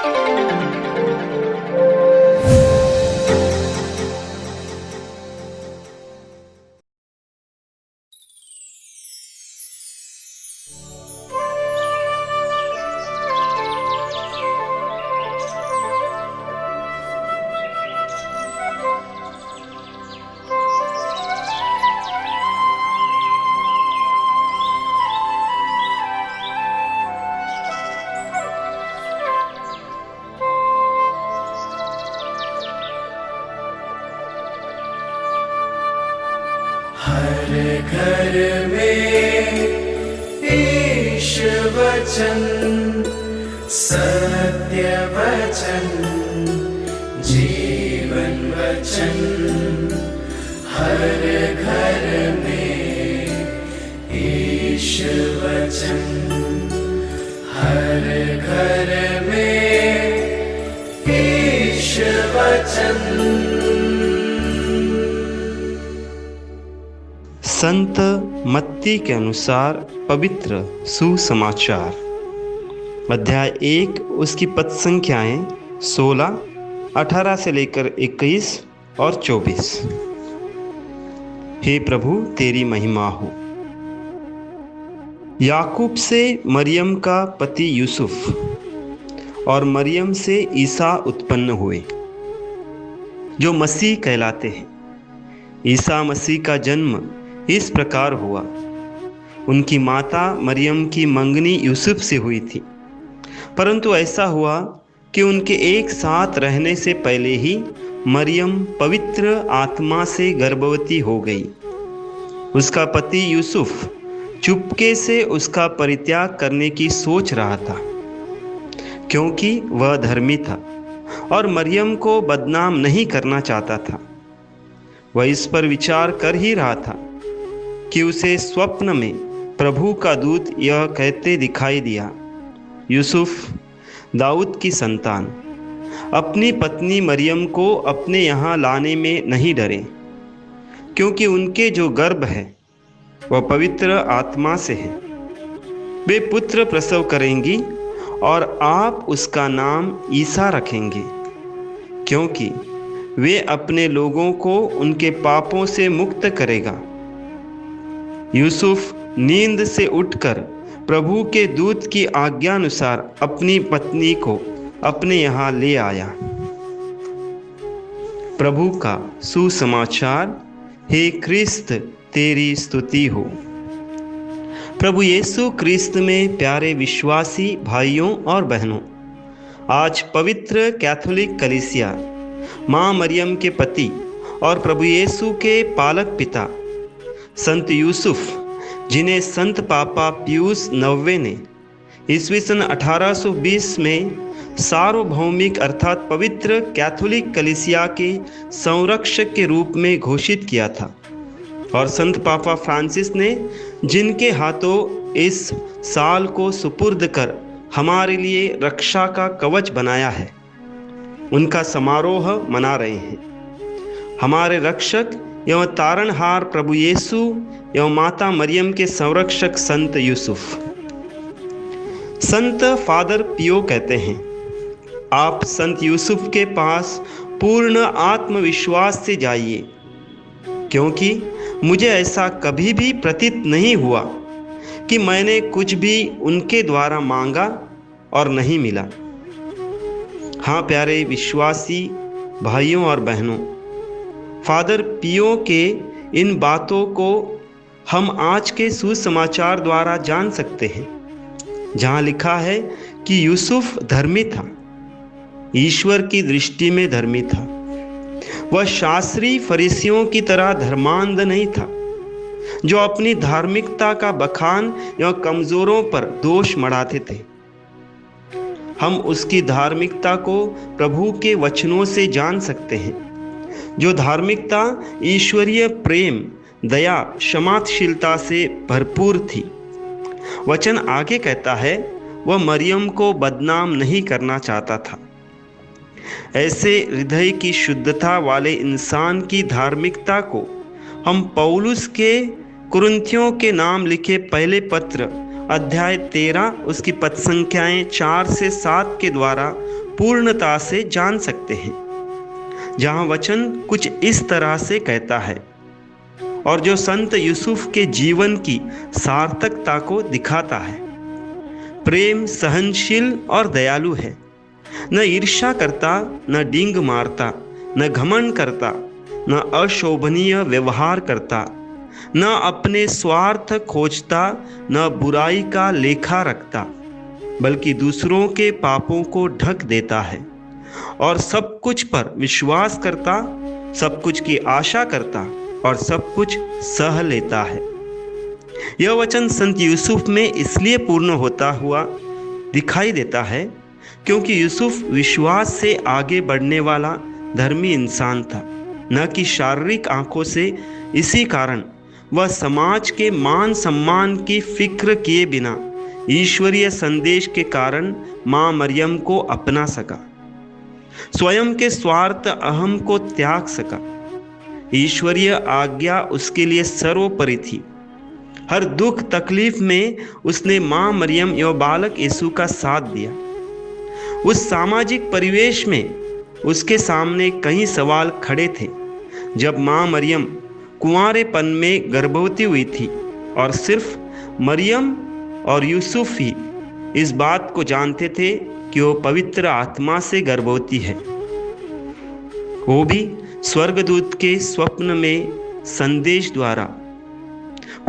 हर घर में ईश वचन, सत्य वचन, जीवन वचन। हर घर में ईश वचन, हर घर में ईश वचन। संत मत्ती के अनुसार पवित्र सुसमाचार, अध्याय 1, उसकी पद संख्याएं 16, 18 से लेकर 21 और 24। हे प्रभु, तेरी महिमा हो। याकूब से मरियम का पति यूसुफ और मरियम से ईसा उत्पन्न हुए, जो मसीह कहलाते हैं। ईसा मसीह का जन्म इस प्रकार हुआ। उनकी माता मरियम की मंगनी यूसुफ से हुई थी, परंतु ऐसा हुआ कि उनके एक साथ रहने से पहले ही मरियम पवित्र आत्मा से गर्भवती हो गई। उसका पति यूसुफ चुपके से उसका परित्याग करने की सोच रहा था, क्योंकि वह धर्मी था और मरियम को बदनाम नहीं करना चाहता था। वह इस पर विचार कर ही रहा था कि उसे स्वप्न में प्रभु का दूत यह कहते दिखाई दिया, यूसुफ, दाऊद की संतान, अपनी पत्नी मरियम को अपने यहाँ लाने में नहीं डरे, क्योंकि उनके जो गर्भ है वह पवित्र आत्मा से है। वे पुत्र प्रसव करेंगी और आप उसका नाम ईसा रखेंगे, क्योंकि वे अपने लोगों को उनके पापों से मुक्त करेगा। यूसुफ नींद से उठकर प्रभु के दूत की आज्ञानुसार अपनी पत्नी को अपने यहाँ ले आया। प्रभु का सुसमाचार। हे क्रिस्त, तेरी स्तुति हो। प्रभु यीशु क्रिस्त में प्यारे विश्वासी भाइयों और बहनों, आज पवित्र कैथोलिक कलीसिया माँ मरियम के पति और प्रभु यीशु के पालक पिता संत यूसुफ, जिन्हें संत पापा पियूस 9वें ने ईस्वी सन 1820 में सार्वभौमिक अर्थात पवित्र कैथोलिक कलीसिया के संरक्षक के रूप में घोषित किया था, और संत पापा फ्रांसिस ने जिनके हाथों इस साल को सुपुर्द कर हमारे लिए रक्षा का कवच बनाया है, उनका समारोह मना रहे हैं। हमारे रक्षक एवं तारणहार प्रभु यीशु एवं माता मरियम के संरक्षक संत यूसुफ। संत फादर पियो कहते हैं, आप संत यूसुफ के पास पूर्ण आत्मविश्वास से जाइए, क्योंकि मुझे ऐसा कभी भी प्रतीत नहीं हुआ कि मैंने कुछ भी उनके द्वारा मांगा और नहीं मिला। हाँ प्यारे विश्वासी भाइयों और बहनों, फादर पियो के इन बातों को हम आज के सुसमाचार द्वारा जान सकते हैं, जहाँ लिखा है कि यूसुफ धर्मी था, ईश्वर की दृष्टि में धर्मी था। वह शास्त्री फरीसियों की तरह धर्मांध नहीं था, जो अपनी धार्मिकता का बखान एवं कमजोरों पर दोष मढ़ाते थे। हम उसकी धार्मिकता को प्रभु के वचनों से जान सकते हैं, जो धार्मिकता ईश्वरीय प्रेम, दया, क्षमाशीलता से भरपूर थी। वचन आगे कहता है, वह मरियम को बदनाम नहीं करना चाहता था। ऐसे हृदय की शुद्धता वाले इंसान की धार्मिकता को हम पौलुस के कुरिन्थियों के नाम लिखे पहले पत्र अध्याय 13 उसकी पद संख्याएं 4 से 7 के द्वारा पूर्णता से जान सकते हैं, जहां वचन कुछ इस तरह से कहता है, और जो संत यूसुफ के जीवन की सार्थकता को दिखाता है। प्रेम सहनशील और दयालु है, न ईर्ष्या करता, न डींग मारता, न घमंड करता, न अशोभनीय व्यवहार करता, न अपने स्वार्थ खोजता, न बुराई का लेखा रखता, बल्कि दूसरों के पापों को ढक देता है और सब कुछ पर विश्वास करता, सब कुछ की आशा करता और सब कुछ सह लेता है। यह वचन संत यूसुफ में इसलिए पूर्ण होता हुआ दिखाई देता है क्योंकि यूसुफ विश्वास से आगे बढ़ने वाला धर्मी इंसान था, न कि शारीरिक आंखों से। इसी कारण वह समाज के मान सम्मान की फिक्र किए बिना ईश्वरीय संदेश के कारण मां मरियम को अपना सका, स्वयं के स्वार्थ अहम को त्याग सका। ईश्वरीय आज्ञा उसके लिए सर्वोपरि थी। हर दुख तकलीफ में उसने मां मरियम एवं बालक यीशु का साथ दिया। उस सामाजिक परिवेश में उसके सामने कई सवाल खड़े थे। जब मां मरियम कुंवारेपन में गर्भवती हुई थी और सिर्फ मरियम और यूसुफ ही इस बात को जानते थे कि वो पवित्र आत्मा से गर्भवती है, वो भी स्वर्गदूत के स्वप्न में संदेश द्वारा।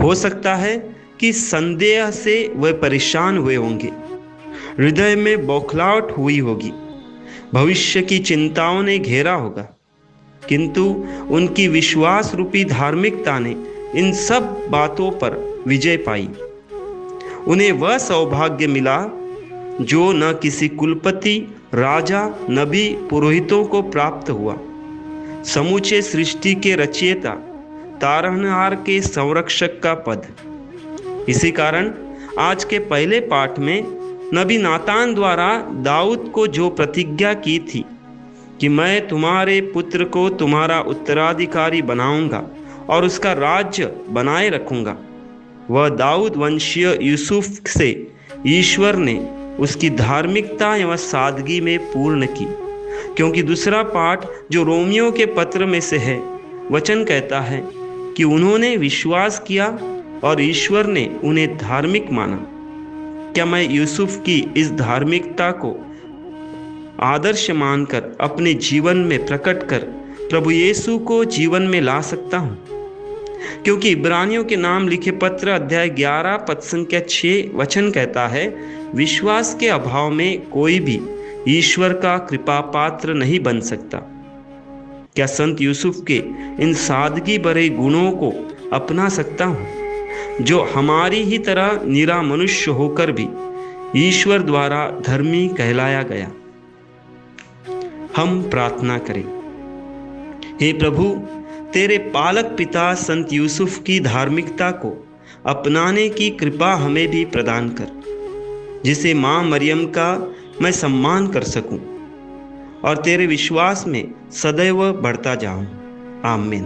हो सकता है कि संदेह से वे परेशान हुए होंगे, हृदय में बौखलाहट हुई होगी, भविष्य की चिंताओं ने घेरा होगा, किंतु उनकी विश्वास रूपी धार्मिकता ने इन सब बातों पर विजय पाई। उन्हें वह सौभाग्य मिला जो न किसी कुलपति, राजा, नबी, पुरोहितों को प्राप्त हुआ। समूचे सृष्टि के रचयिता, तारनहार के संरक्षक का पद। इसी कारण आज के पहले पाठ में नबी नातान द्वारा दाऊद को जो प्रतिज्ञा की थी कि मैं तुम्हारे पुत्र को तुम्हारा उत्तराधिकारी बनाऊंगा और उसका राज्य बनाए रखूंगा, वह दाऊद वंशीय यूसुफ से ईश्वर ने उसकी धार्मिकता एवं सादगी में पूर्ण की। क्योंकि दूसरा पाठ जो रोमियो के पत्र में से है, वचन कहता है कि उन्होंने विश्वास किया और ईश्वर ने उन्हें धार्मिक माना। क्या मैं यूसुफ की इस धार्मिकता को आदर्श मानकर अपने जीवन में प्रकट कर प्रभु यीशु को जीवन में ला सकता हूँ? क्योंकि इब्रानियों के नाम लिखे पत्र अध्याय 11 पद संख्या 6 वचन कहता है, विश्वास के अभाव में कोई भी ईश्वर का कृपा पात्र नहीं बन सकता। क्या संत यूसुफ के इन सादगी भरे गुणों को अपना सकता हूँ, जो हमारी ही तरह निरा मनुष्य होकर भी ईश्वर द्वारा धर्मी कहलाया गया? हम प्रार्थना करें। हे प्रभु, तेरे पालक पिता संत यूसुफ की धार्मिकता को अपनाने की कृपा हमें भी प्रदान कर, जिसे मां मरियम का मैं सम्मान कर सकूं और तेरे विश्वास में सदैव बढ़ता जाऊं। आमीन।